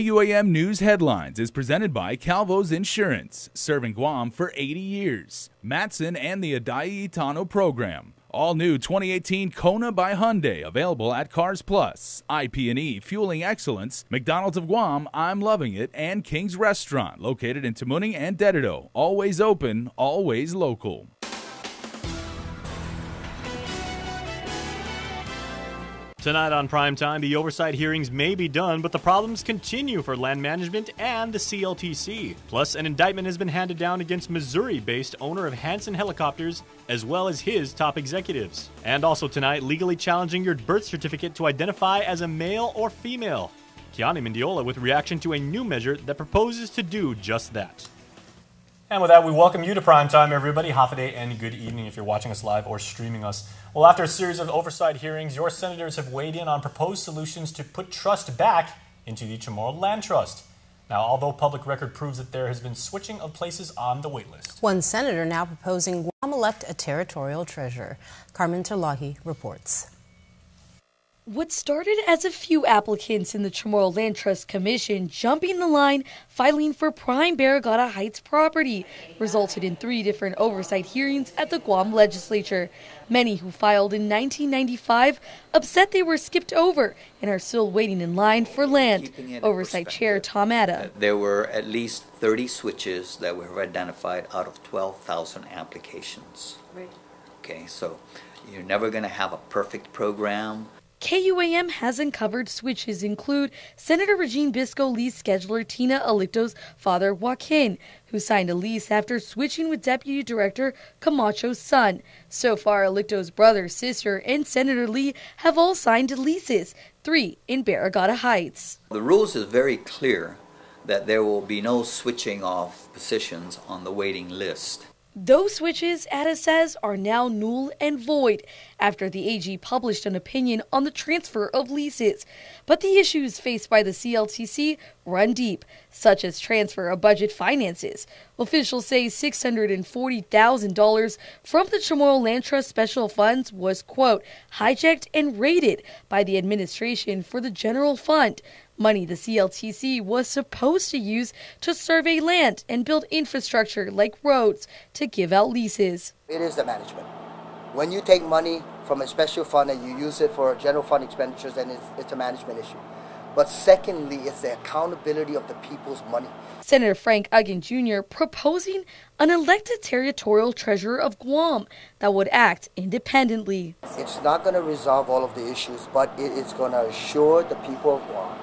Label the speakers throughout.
Speaker 1: KUAM News Headlines is presented by Calvo's Insurance, serving Guam for 80 years. Matson and the Adai Itano program. All new 2018 Kona by Hyundai, available at Cars Plus. IP&E, fueling excellence. McDonald's of Guam, I'm loving it. And King's Restaurant, located in Tamuning and Dedido. Always open, always local.
Speaker 2: Tonight on Primetime, the oversight hearings may be done, but the problems continue for land management and the CLTC. Plus, an indictment has been handed down against Missouri-based owner of Hanson Helicopters, as well as his top executives. And also tonight, legally challenging your birth certificate to identify as a male or female. Kiani Mendiola with reaction to a new measure that proposes to do just that. And with that, we welcome you to Primetime, everybody. Hafaday and good evening if you're watching us live or streaming us. Well, after a series of oversight hearings, your senators have weighed in on proposed solutions to put trust back into the Chamorro Land Trust. Now, although public record proves that there has been switching of places on the wait list.
Speaker 3: One senator now proposing Guam elect a territorial treasurer. Carmen Terlahi reports.
Speaker 4: What started as a few applicants in the Chamorro Land Trust Commission jumping the line, filing for prime Barrigada Heights property, resulted in 3 different oversight hearings at the Guam legislature. Many who filed in 1995 upset they were skipped over and are still waiting in line for land. Oversight Chair Tom Atta.
Speaker 5: There were at least 30 switches that were identified out of 12,000 applications. Right. Okay, so you're never going to have a perfect program.
Speaker 4: KUAM has uncovered switches include Senator Regine Bisco lease scheduler Tina Alicto's father Joaquin, who signed a lease after switching with Deputy Director Camacho's son. So far, Alicto's brother, sister, and Senator Lee have all signed leases, 3 in Barrigada Heights.
Speaker 5: The rules is very clear that there will be no switching of positions on the waiting list.
Speaker 4: Those switches, Atta says, are now null and void after the AG published an opinion on the transfer of leases. But the issues faced by the CLTC run deep, such as transfer of budget finances. Officials say $640,000 from the Chamorro Land Trust special funds was, quote, hijacked and raided by the administration for the general fund. Money the CLTC was supposed to use to survey land and build infrastructure like roads to give out leases.
Speaker 6: It is the management. When you take money from a special fund and you use it for general fund expenditures, then it's a management issue. But secondly, it's the accountability of the people's money.
Speaker 4: Senator Frank Uggan Jr. proposing an elected territorial treasurer of Guam that would act independently.
Speaker 6: It's not going to resolve all of the issues, but it is going to assure the people of Guam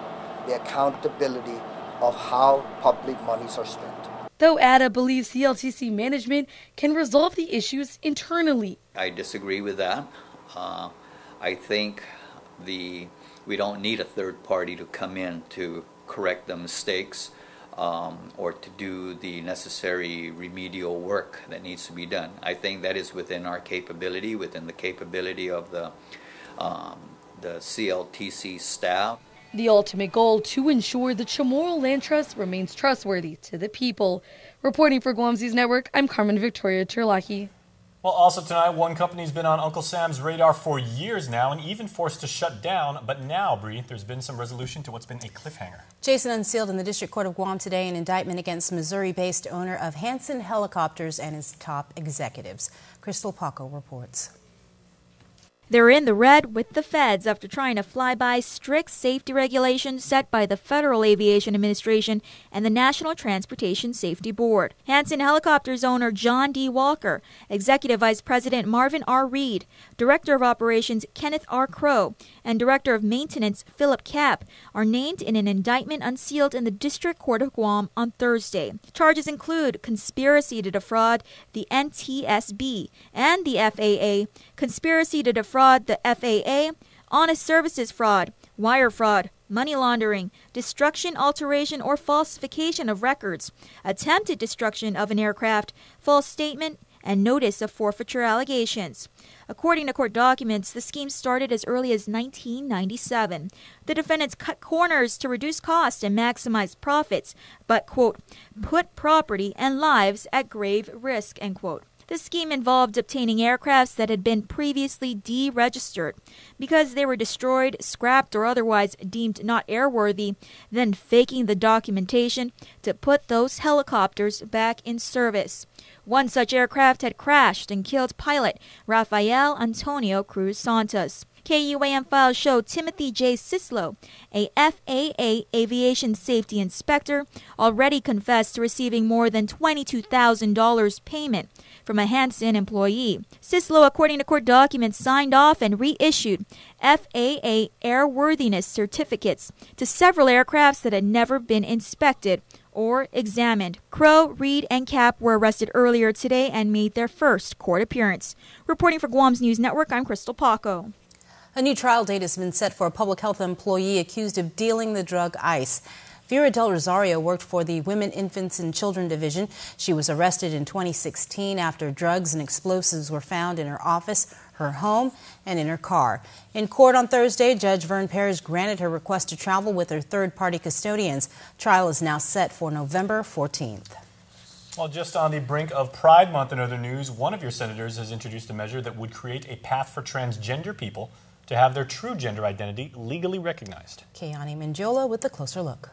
Speaker 6: the accountability of how public monies are spent.
Speaker 4: Though Atta believes CLTC management can resolve the issues internally.
Speaker 5: I disagree with that. I think we don't need a third party to come in to correct the mistakes or to do the necessary remedial work that needs to be done. I think that is within our capability, within the capability of the CLTC staff.
Speaker 4: The ultimate goal to ensure the Chamorro Land Trust remains trustworthy to the people. Reporting for Guam News Network, I'm Carmen Victoria Terlahi.
Speaker 2: Well, also tonight, one company's been on Uncle Sam's radar for years now and even forced to shut down. But now, Bree, there's been some resolution to what's been a cliffhanger.
Speaker 3: Jason unsealed in the District Court of Guam today an indictment against Missouri-based owner of Hanson Helicopters and his top executives. Crystal Paco reports.
Speaker 7: They're in the red with the feds after trying to fly by strict safety regulations set by the Federal Aviation Administration and the National Transportation Safety Board. Hanson Helicopters owner John D. Walker, Executive Vice President Marvin R. Reed, Director of Operations Kenneth R. Crow, and Director of Maintenance Philip Kapp are named in an indictment unsealed in the District Court of Guam on Thursday. Charges include conspiracy to defraud the NTSB and the FAA, conspiracy to defraud the FAA, honest services fraud, wire fraud, money laundering, destruction, alteration, or falsification of records, attempted destruction of an aircraft, false statement, and notice of forfeiture allegations. According to court documents, the scheme started as early as 1997. The defendants cut corners to reduce costs and maximize profits, but, quote, put property and lives at grave risk, end quote. The scheme involved obtaining aircrafts that had been previously deregistered because they were destroyed, scrapped, or otherwise deemed not airworthy, then faking the documentation to put those helicopters back in service. One such aircraft had crashed and killed pilot Rafael Antonio Cruz Santos. KUAM files show Timothy J. Sislo, a FAA aviation safety inspector, already confessed to receiving more than $22,000 payment from a Hanson employee. Sislo, according to court documents, signed off and reissued FAA airworthiness certificates to several aircrafts that had never been inspected or examined. Crow, Reed, and Cap were arrested earlier today and made their first court appearance. Reporting for Guam's News Network, I'm Crystal Paco.
Speaker 3: A new trial date has been set for a public health employee accused of dealing the drug ice. Vera Del Rosario worked for the Women, Infants, and Children Division. She was arrested in 2016 after drugs and explosives were found in her office, her home, and in her car. In court on Thursday, Judge Vern Perez granted her request to travel with her third-party custodians. Trial is now set for November 14th.
Speaker 2: Well, just on the brink of Pride Month and other news, one of your senators has introduced a measure that would create a path for transgender people to have their true gender identity legally recognized.
Speaker 3: Keani Mendiola with a closer look.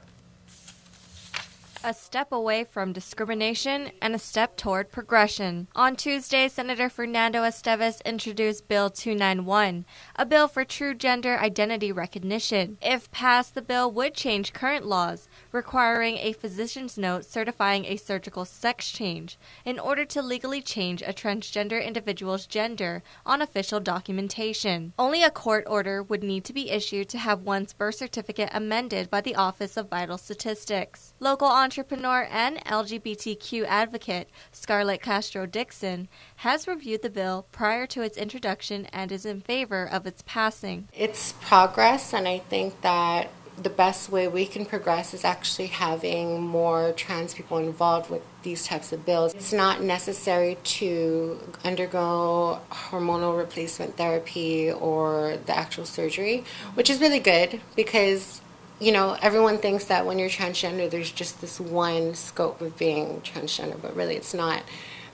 Speaker 8: A step away from discrimination and a step toward progression. On Tuesday, Senator Fernando Esteves introduced Bill 291, a bill for true gender identity recognition. If passed, the bill would change current laws, requiring a physician's note certifying a surgical sex change in order to legally change a transgender individual's gender on official documentation. Only a court order would need to be issued to have one's birth certificate amended by the Office of Vital Statistics. Local entrepreneur and LGBTQ advocate Scarlett Castro-Dixon has reviewed the bill prior to its introduction and is in favor of its passing.
Speaker 9: It's progress, and I think that the best way we can progress is actually having more trans people involved with these types of bills. It's not necessary to undergo hormonal replacement therapy or the actual surgery, which is really good because everyone thinks that when you're transgender, there's just this one scope of being transgender, but really it's not.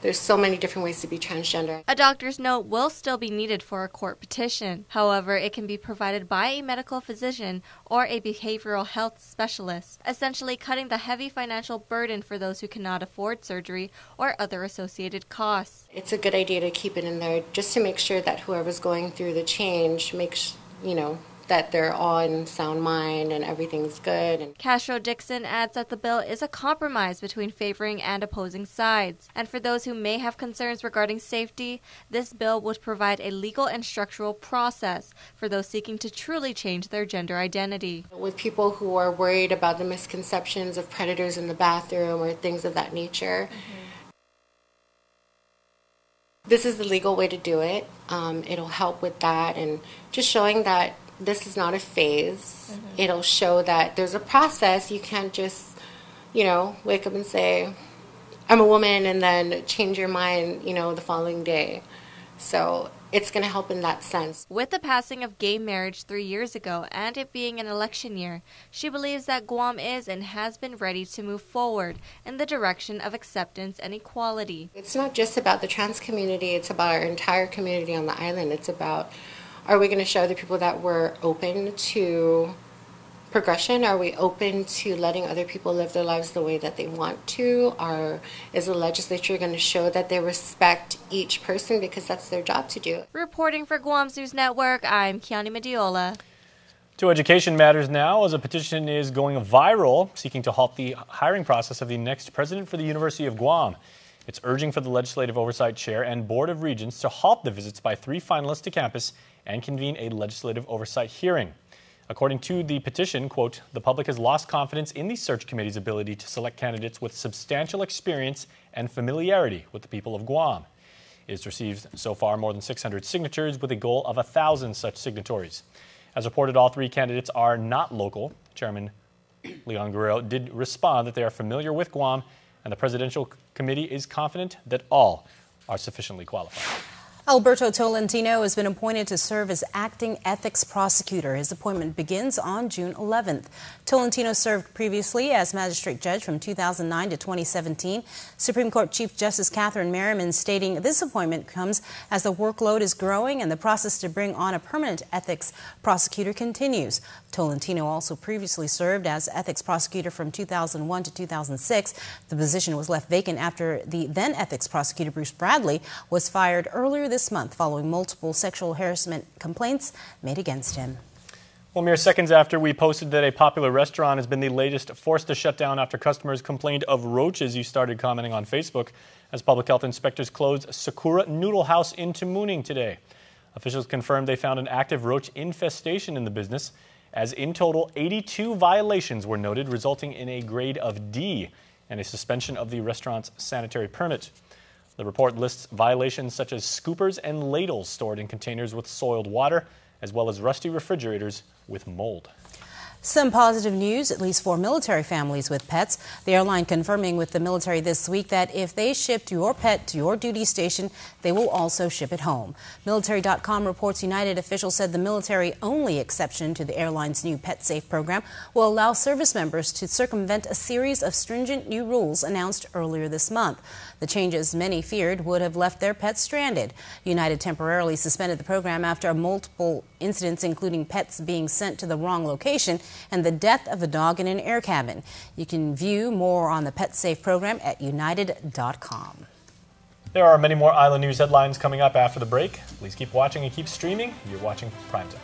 Speaker 9: There's so many different ways to be transgender.
Speaker 8: A doctor's note will still be needed for a court petition. However, it can be provided by a medical physician or a behavioral health specialist, essentially cutting the heavy financial burden for those who cannot afford surgery or other associated costs.
Speaker 9: It's a good idea to keep it in there just to make sure that whoever's going through the change makes, that they're all in sound mind and everything's good.
Speaker 8: Castro-Dixon adds that the bill is a compromise between favoring and opposing sides. And for those who may have concerns regarding safety, this bill would provide a legal and structural process for those seeking to truly change their gender identity.
Speaker 9: With people who are worried about the misconceptions of predators in the bathroom or things of that nature, this is the legal way to do it. It'll help with that and just showing that this is not a phase. It'll show that there's a process. You can't just, wake up and say, I'm a woman, and then change your mind, the following day. So it's going to help in that sense.
Speaker 8: With the passing of gay marriage 3 years ago and it being an election year, she believes that Guam is and has been ready to move forward in the direction of acceptance and equality.
Speaker 9: It's not just about the trans community. It's about our entire community on the island. It's about, are we going to show the people that we're open to progression? Are we open to letting other people live their lives the way that they want to? Is the legislature going to show that they respect each person because that's their job to do?
Speaker 8: Reporting for Guam's News Network, I'm Keani Mendiola.
Speaker 2: To education matters now, as a petition is going viral seeking to halt the hiring process of the next president for the University of Guam. It's urging for the Legislative Oversight Chair and Board of Regents to halt the visits by 3 finalists to campus and convene a legislative oversight hearing. According to the petition, quote, the public has lost confidence in the search committee's ability to select candidates with substantial experience and familiarity with the people of Guam. It has received so far more than 600 signatures with a goal of 1,000 such signatories. As reported, all 3 candidates are not local. Chairman Leon Guerrero did respond that they are familiar with Guam, and the presidential committee is confident that all are sufficiently qualified.
Speaker 3: Alberto Tolentino has been appointed to serve as acting ethics prosecutor. His appointment begins on June 11th. Tolentino served previously as magistrate judge from 2009 to 2017. Supreme Court Chief Justice Catherine Merriman stating this appointment comes as the workload is growing and the process to bring on a permanent ethics prosecutor continues. Tolentino also previously served as ethics prosecutor from 2001 to 2006. The position was left vacant after the then ethics prosecutor Bruce Bradley was fired earlier this month following multiple sexual harassment complaints made against him.
Speaker 2: Well, mere seconds after we posted that a popular restaurant has been the latest forced to shut down after customers complained of roaches, you started commenting on Facebook as public health inspectors closed Sakura Noodle House in Tamuning today. Officials confirmed they found an active roach infestation in the business, as in total 82 violations were noted, resulting in a grade of D and a suspension of the restaurant's sanitary permit. The report lists violations such as scoopers and ladles stored in containers with soiled water, as well as rusty refrigerators with mold.
Speaker 3: Some positive news, at least for military families with pets. The airline confirming with the military this week that if they shipped your pet to your duty station, they will also ship it home. Military.com reports United officials said the military-only exception to the airline's new Pet Safe program will allow service members to circumvent a series of stringent new rules announced earlier this month. The changes many feared would have left their pets stranded. United temporarily suspended the program after multiple incidents, including pets being sent to the wrong location and the death of a dog in an air cabin. You can view more on the Pet Safe program at united.com.
Speaker 2: There are many more Island News headlines coming up after the break. Please keep watching and keep streaming. You're watching Primetime.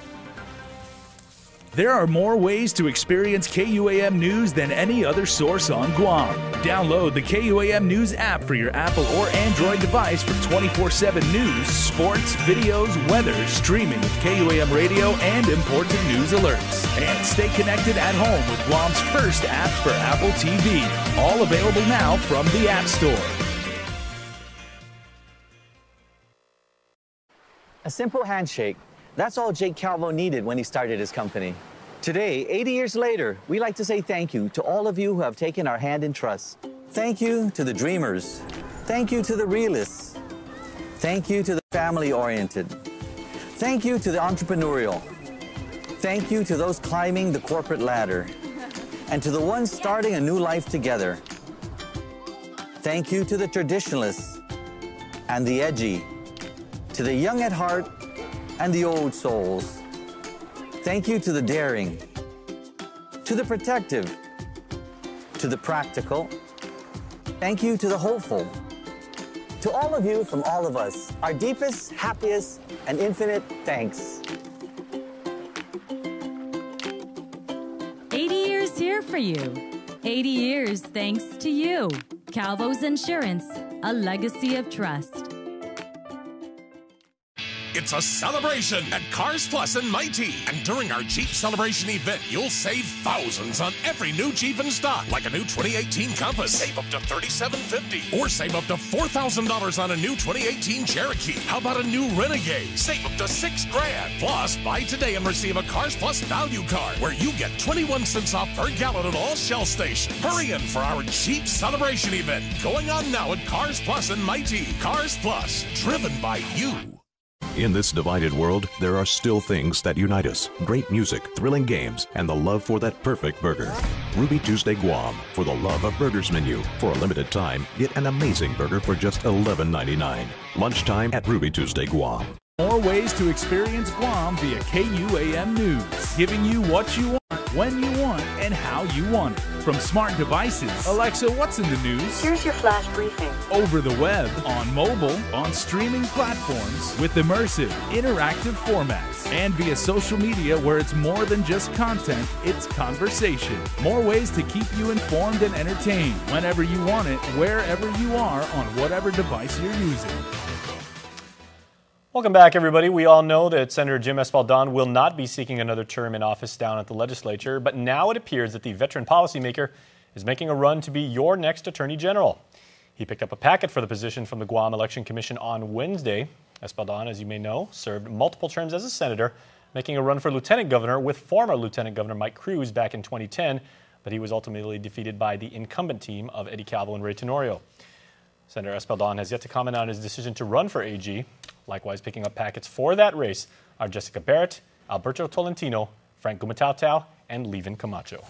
Speaker 1: There are more ways to experience KUAM News than any other source on Guam. Download the KUAM News app for your Apple or Android device for 24/7 news, sports, videos, weather, streaming with KUAM radio, and important news alerts. And stay connected at home with Guam's first app for Apple TV. All available now from the App Store.
Speaker 10: A simple handshake. That's all Jake Calvo needed when he started his company. Today, 80 years later, we like to say thank you to all of you who have taken our hand in trust. Thank you to the dreamers. Thank you to the realists. Thank you to the family-oriented. Thank you to the entrepreneurial. Thank you to those climbing the corporate ladder. And to the ones starting a new life together. Thank you to the traditionalists and the edgy. To the young at heart and the old souls. Thank you to the daring, to the protective, to the practical. Thank you to the hopeful. To all of you from all of us, our deepest, happiest, and infinite thanks.
Speaker 11: 80 years here for you. 80 years thanks to you. Calvo's Insurance, a legacy of trust.
Speaker 12: It's a celebration at Cars Plus in Mighty. And during our Jeep Celebration event, you'll save thousands on every new Jeep in stock, like a new 2018 Compass. Save up to $3,750. Or save up to $4,000 on a new 2018 Cherokee. How about a new Renegade? Save up to $6,000. Plus, buy today and receive a Cars Plus value card, where you get 21 cents off per gallon at all Shell stations. Hurry in for our Jeep Celebration event, going on now at Cars Plus in Mighty. Cars Plus, driven by you.
Speaker 13: In this divided world, there are still things that unite us. Great music, thrilling games, and the love for that perfect burger. Ruby Tuesday Guam, for the love of burgers menu. For a limited time, get an amazing burger for just $11.99. Lunchtime at Ruby Tuesday Guam.
Speaker 1: More ways to experience Guam via KUAM News, giving you what you want, when you want, and how you want it. From smart devices, Alexa, what's in the news?
Speaker 14: Here's your flash briefing.
Speaker 1: Over the web, on mobile, on streaming platforms, with immersive, interactive formats, and via social media where it's more than just content, it's conversation. More ways to keep you informed and entertained whenever you want it, wherever you are, on whatever device you're using.
Speaker 2: Welcome back, everybody. We all know that Senator Jim Espaldon will not be seeking another term in office down at the legislature, but now it appears that the veteran policymaker is making a run to be your next Attorney General. He picked up a packet for the position from the Guam Election Commission on Wednesday. Espaldon, as you may know, served multiple terms as a senator, making a run for lieutenant governor with former Lieutenant Governor Mike Cruz back in 2010, but he was ultimately defeated by the incumbent team of Eddie Calvo and Ray Tenorio. Senator Espaldon has yet to comment on his decision to run for AG. Likewise, picking up packets for that race are Jessica Barrett, Alberto Tolentino, Frank Gumatao, and Levin Camacho.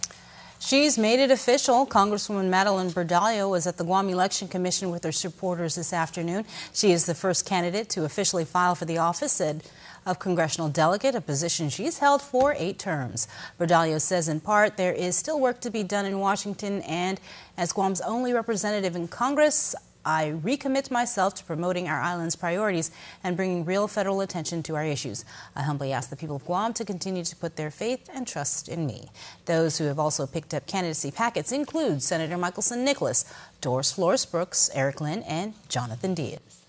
Speaker 3: She's made it official. Congresswoman Madeline Berdallo was at the Guam Election Commission with her supporters this afternoon. She is the first candidate to officially file for the office of congressional delegate, a position she's held for 8 terms. Berdallo says in part there is still work to be done in Washington, and as Guam's only representative in Congress, I recommit myself to promoting our island's priorities and bringing real federal attention to our issues. I humbly ask the people of Guam to continue to put their faith and trust in me. Those who have also picked up candidacy packets include Senator Michaelson Nicholas, Doris Flores Brooks, Eric Lynn, and Jonathan Diaz.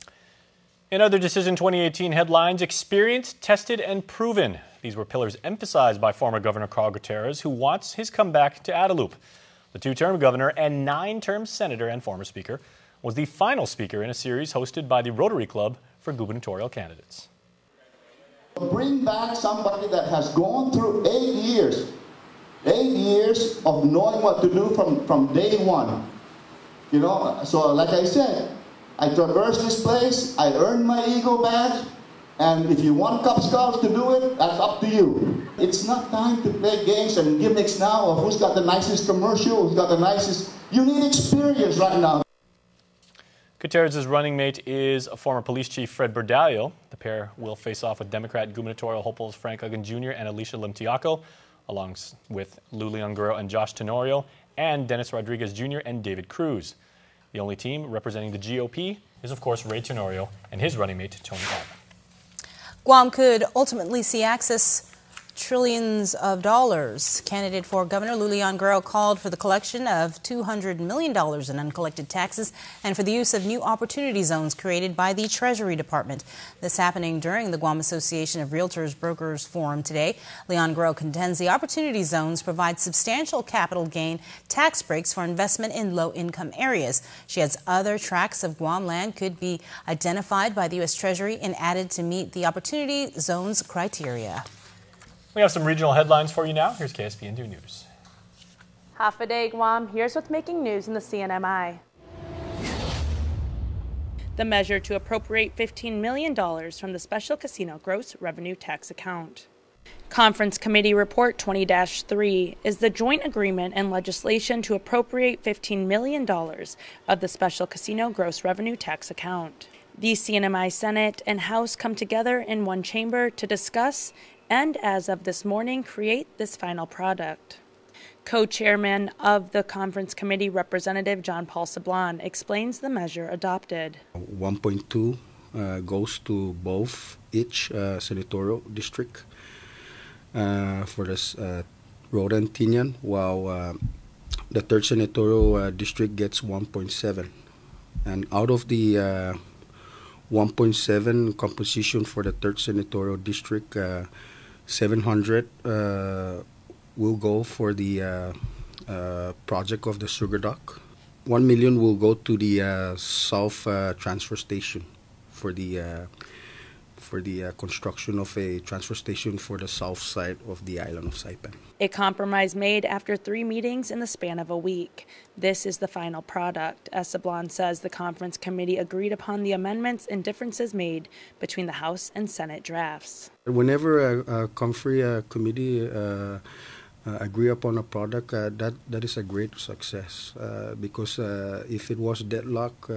Speaker 2: In other Decision 2018 headlines, experienced, tested, and proven. These were pillars emphasized by former Governor Carl Gutierrez, who wants his comeback to Adelup. The 2-term governor and 9-term senator and former speaker was the final speaker in a series hosted by the Rotary Club for gubernatorial candidates.
Speaker 14: Bring back somebody that has gone through 8 years of knowing what to do from day one. You know, so like I said, I traversed this place, I earned my Eagle badge, and if you want Cub Scouts to do it, that's up to you. It's not time to play games and gimmicks now of who's got the nicest commercial, who's got the nicest. You need experience right now.
Speaker 2: Gutierrez's running mate is former police chief Fred Berdallo. The pair will face off with Democrat gubernatorial hopefuls Frank Uggan Jr. and Alicia Limtiaco, along with Lou Leon Guerrero and Josh Tenorio, and Dennis Rodriguez Jr. and David Cruz. The only team representing the GOP is, of course, Ray Tenorio and his running mate, Tony Alba.
Speaker 3: Guam could ultimately see access trillions of dollars. Candidate for Governor Lou Leon Guerrero called for the collection of $200 million in uncollected taxes and for the use of new opportunity zones created by the Treasury Department. This happening during the Guam Association of Realtors Brokers Forum today. Leon Guerrero contends the opportunity zones provide substantial capital gain tax breaks for investment in low-income areas. She adds other tracts of Guam land could be identified by the U.S. Treasury and added to meet the opportunity zones criteria.
Speaker 2: We have some regional headlines for you now. Here's KSPN 2 News.
Speaker 15: Half a day, Guam. Here's what's making news in the CNMI. The measure to appropriate $15 million from the Special Casino Gross Revenue Tax Account. Conference Committee Report 20-3 is the joint agreement and legislation to appropriate $15 million of the Special Casino Gross Revenue Tax Account. The CNMI Senate and House come together in one chamber to discuss and, as of this morning, create this final product. Co-chairman of the conference committee, Representative John Paul Sablan, explains the measure adopted.
Speaker 16: 1.2 goes to each senatorial district for this Rhode and Tinian, while the 3rd senatorial district gets 1.7. And out of the 1.7 composition for the 3rd senatorial district, 700 will go for the project of the sugar dock. 1 million will go to the South transfer station for the construction of a transfer station for the south side of the island of Saipan.
Speaker 15: A compromise made after 3 meetings in the span of a week. This is the final product. As Sablan says, the conference committee agreed upon the amendments and differences made between the House and Senate drafts.
Speaker 16: Whenever a committee agree upon a product, that is a great success because if it was deadlock,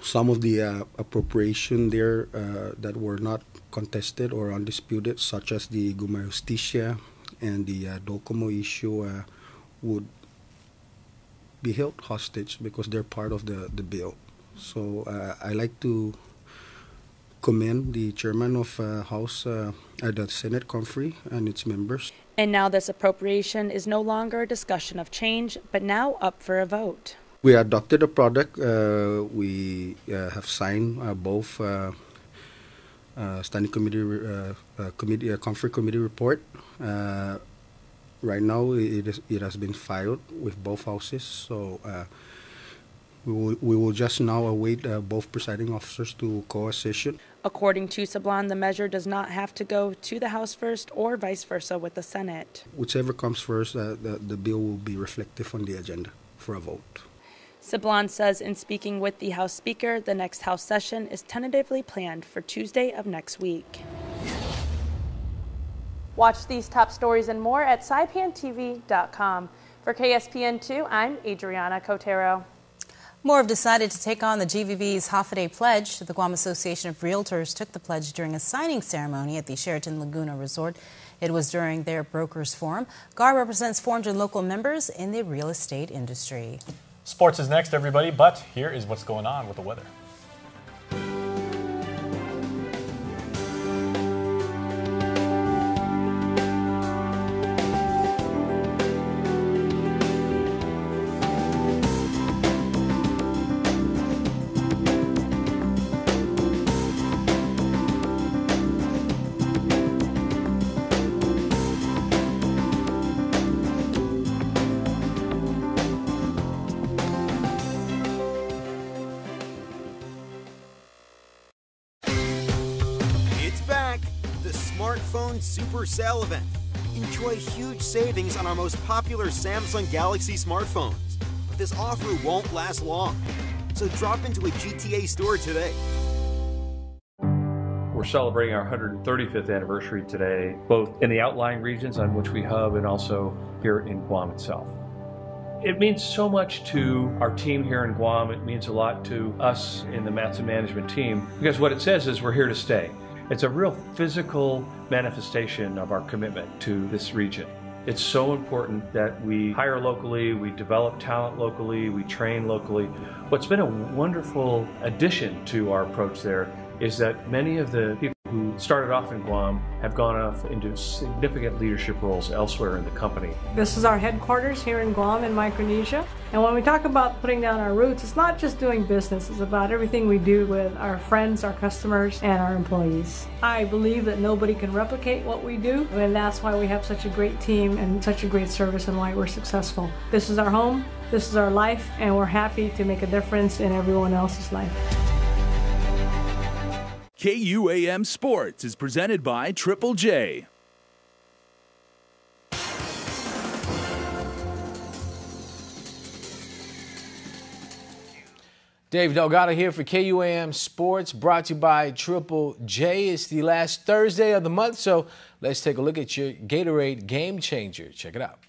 Speaker 16: some of the appropriation there that were not contested or undisputed, such as the Guma Justicia and the Docomo issue, would be held hostage because they're part of the bill. So I like to commend the chairman of House, the Senate Conferee and its members.
Speaker 15: And now this appropriation is no longer a discussion of change, but now up for a vote.
Speaker 16: We adopted a product. We have signed both standing committee, conference committee report. Right now, it has been filed with both houses. So we will just now await both presiding officers to call a session.
Speaker 15: According to Sablan, the measure does not have to go to the House first or vice versa with the Senate.
Speaker 16: Whichever comes first, the bill will be reflective on the agenda for a vote.
Speaker 15: Sablon says in speaking with the House Speaker, the next House session is tentatively planned for Tuesday of next week. Watch these top stories and more at saipantv.com. For KSPN2, I'm Adriana Cotero.
Speaker 3: More have decided to take on the GVB's Hafa Pledge. The Guam Association of Realtors took the pledge during a signing ceremony at the Sheraton Laguna Resort. It was during their brokers forum. GAR represents 400 local members in the real estate industry.
Speaker 2: Sports is next, everybody, but here is what's going on with the weather.
Speaker 17: Super Sale event. Enjoy huge savings on our most popular Samsung Galaxy smartphones. But this offer won't last long. So drop into a GTA store today.
Speaker 18: We're celebrating our 135th anniversary today, both in the outlying regions on which we hub and also here in Guam itself. It means so much to our team here in Guam. It means a lot to us in the Matson management team, because what it says is we're here to stay. It's a real physical manifestation of our commitment to this region. It's so important that we hire locally, we develop talent locally, we train locally. What's been a wonderful addition to our approach there is that many of the people who started off in Guam have gone off into significant leadership roles elsewhere in the company.
Speaker 19: This is our headquarters here in Guam in Micronesia. And when we talk about putting down our roots, it's not just doing business, it's about everything we do with our friends, our customers, and our employees. I believe that nobody can replicate what we do, and that's why we have such a great team and such a great service and why we're successful. This is our home, this is our life, and we're happy to make a difference in everyone else's life.
Speaker 1: KUAM Sports is presented by Triple J.
Speaker 20: Dave Delgado here for KUAM Sports, brought to you by Triple J. It's the last Thursday of the month, so let's take a look at your Gatorade Game Changer. Check it out.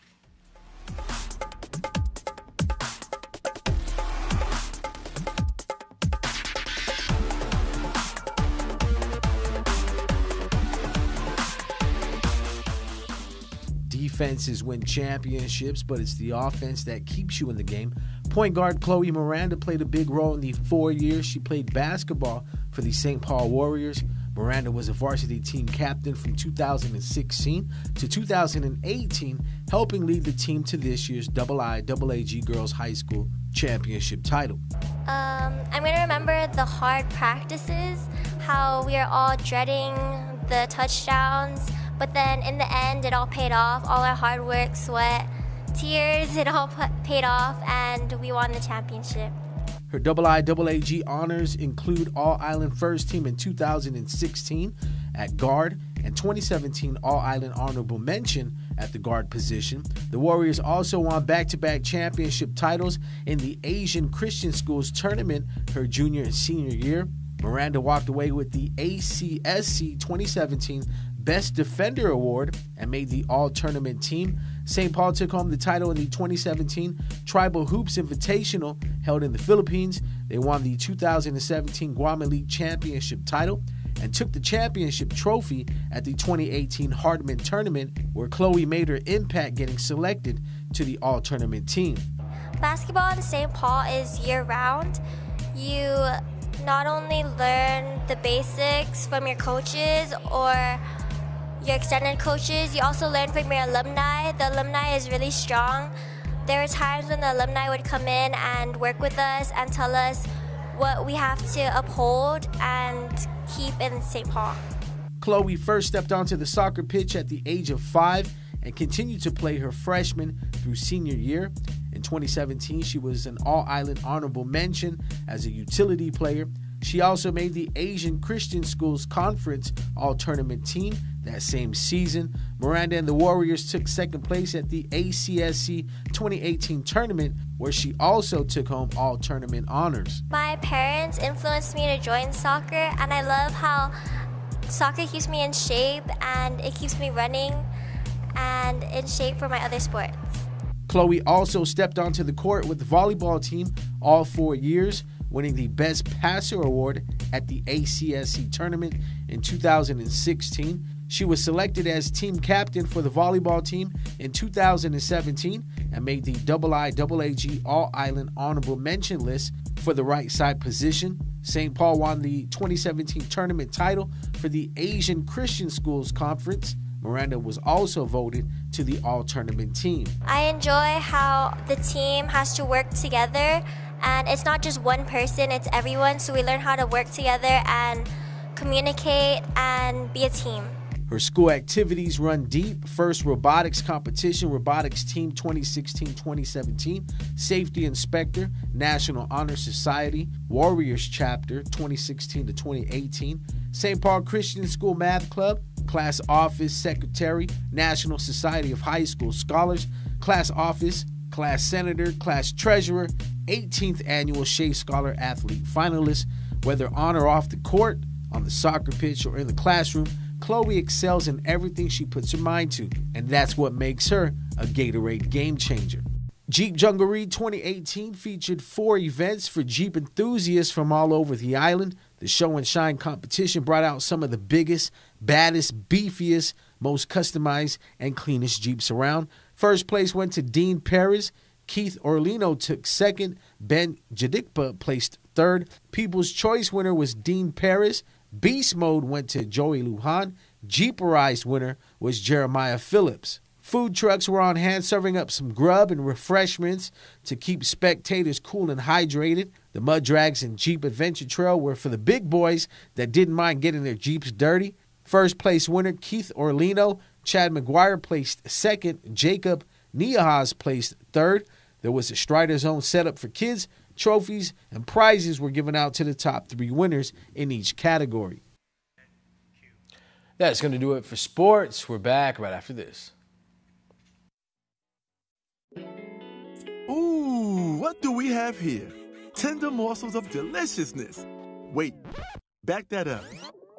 Speaker 20: Defenses win championships, but it's the offense that keeps you in the game. Point guard Chloe Miranda played a big role in the 4 years she played basketball for the St. Paul Warriors. Miranda was a varsity team captain from 2016 to 2018, helping lead the team to this year's IIAAG Girls High School Championship title.
Speaker 21: I'm going to remember the hard practices, how we are all dreading the touchdowns, but then in the end, it all paid off. All our hard work, sweat, tears, it all paid off, and we won the championship.
Speaker 20: Her IIAAG honors include All-Island First Team in 2016 at guard and 2017 All-Island Honorable Mention at the guard position. The Warriors also won back-to-back championship titles in the Asian Christian Schools Tournament her junior and senior year. Miranda walked away with the ACSC 2017 Best Defender Award and made the All-Tournament team. St. Paul took home the title in the 2017 Tribal Hoops Invitational held in the Philippines. They won the 2017 Guam Elite Championship title and took the championship trophy at the 2018 Hardman Tournament, where Chloe made her impact getting selected to the All-Tournament team.
Speaker 21: Basketball at St. Paul is year-round. You not only learn the basics from your coaches or your extended coaches, you also learn from your alumni. The alumni is really strong. There were times when the alumni would come in and work with us and tell us what we have to uphold and keep in St. Paul.
Speaker 20: Chloe first stepped onto the soccer pitch at the age of 5 and continued to play her freshman through senior year. In 2017, she was an All-Island Honorable Mention as a utility player. She also made the Asian Christian Schools Conference All-Tournament team that same season. Miranda and the Warriors took second place at the ACSC 2018 tournament, where she also took home All-Tournament honors.
Speaker 21: My parents influenced me to join soccer, and I love how soccer keeps me in shape and it keeps me running and in shape for my other sports.
Speaker 20: Chloe also stepped onto the court with the volleyball team all 4 years, winning the Best Passer Award at the ACSC tournament in 2016. She was selected as team captain for the volleyball team in 2017 and made the IIAAG All-Island Honorable Mention list for the right side position. St. Paul won the 2017 tournament title for the Asian Christian Schools Conference. Miranda was also voted to the all-tournament team.
Speaker 21: I enjoy how the team has to work together, and it's not just one person, it's everyone, so we learn how to work together and communicate and be a team.
Speaker 20: Her school activities run deep. First robotics competition, robotics team 2016-2017, safety inspector, National Honor Society, Warriors chapter 2016 to 2018, St. Paul Christian School Math Club, class office secretary, National Society of High School Scholars, class office, class senator, class treasurer, 18th annual Shea Scholar Athlete finalist. Whether on or off the court, on the soccer pitch, or in the classroom, Chloe excels in everything she puts her mind to, and that's what makes her a Gatorade game changer. Jeep Jungaree 2018 featured 4 events for Jeep enthusiasts from all over the island. The show and shine competition brought out some of the biggest, baddest, beefiest, most customized, and cleanest Jeeps around. First place went to Dean Perez. Keith Orlino took second. Ben Jadikpa placed third. People's Choice winner was Dean Perez. Beast Mode went to Joey Lujan. Jeeperized winner was Jeremiah Phillips. Food trucks were on hand serving up some grub and refreshments to keep spectators cool and hydrated. The Mud Drags and Jeep Adventure Trail were for the big boys that didn't mind getting their Jeeps dirty. First place winner Keith Orlino. Chad McGuire placed second. Jacob Niahas placed third. There was a Strider Zone setup for kids. Trophies and prizes were given out to the top 3 winners in each category.
Speaker 6: That's going to do it for sports. We're back right after this.
Speaker 22: Ooh, what do we have here? Tender morsels of deliciousness. Wait, back that up.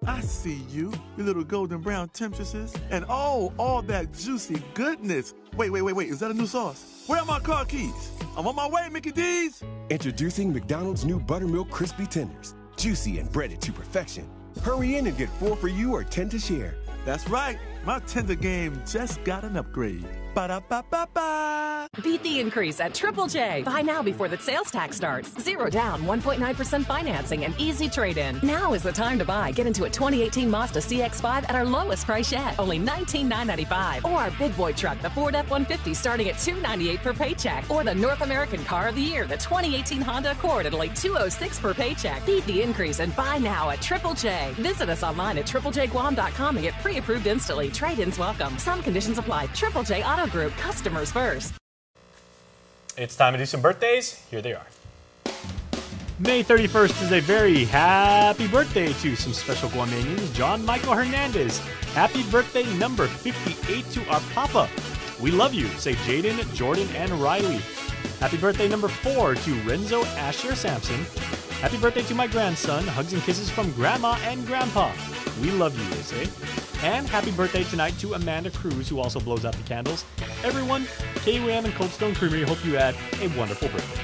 Speaker 22: I see you little golden brown temptresses. And oh, all that juicy goodness. Wait, is that a new sauce? Where are my car keys? I'm on my way, Mickey D's.
Speaker 23: Introducing McDonald's new Buttermilk Crispy Tenders. Juicy and breaded to perfection. Hurry in and get 4 for you or 10 to share.
Speaker 22: That's right. My tender game just got an upgrade. Ba-da-ba-ba-ba.
Speaker 24: Beat the increase at Triple J. Buy now before the sales tax starts. 0 down, 1.9% financing, and easy trade-in. Now is the time to buy. Get into a 2018 Mazda CX-5 at our lowest price yet, only $19,995. Or our big boy truck, the Ford F-150, starting at $298 per paycheck. Or the North American Car of the Year, the 2018 Honda Accord at only $206 per paycheck. Beat the increase and buy now at Triple J. Visit us online at triplejguam.com and get pre-approved instantly. Trade-ins welcome. Some conditions apply. Triple J Auto Group, customers first.
Speaker 2: It's time to do some birthdays. Here they are. May 31st is a very happy birthday to some special Guamanians. John Michael Hernandez. Happy birthday number 58 to our Papa. We love you, say Jaden, Jordan, and Riley. Happy birthday number 4 to Renzo Asher Sampson. Happy birthday to my grandson. Hugs and kisses from Grandma and Grandpa. We love you, they say. And happy birthday tonight to Amanda Cruz, who also blows out the candles. Everyone, KUAM and Cold Stone Creamery hope you had a wonderful birthday.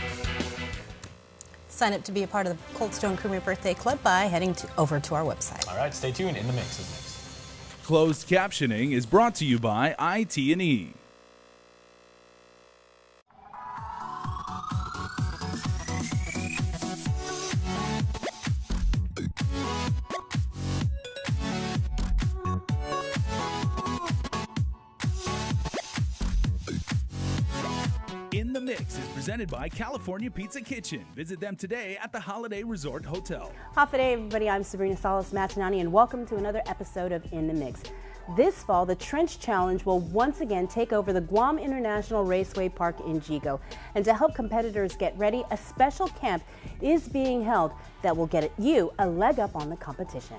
Speaker 3: Sign up to be a part of the Cold Stone Creamery Birthday Club by heading over to our website.
Speaker 2: All right, stay tuned. In the Mix is next.
Speaker 1: Closed captioning is brought to you by IT&E. In the Mix is presented by California Pizza Kitchen. Visit them today at the Holiday Resort Hotel.
Speaker 25: Hafa day, everybody. I'm Sabrina Salas Matinani, and welcome to another episode of In the Mix.
Speaker 3: This fall, the Trench Challenge will once again take over the Guam International Raceway Park in Jigo. And to help competitors get ready, a special camp is being held that will get you a leg up on the competition.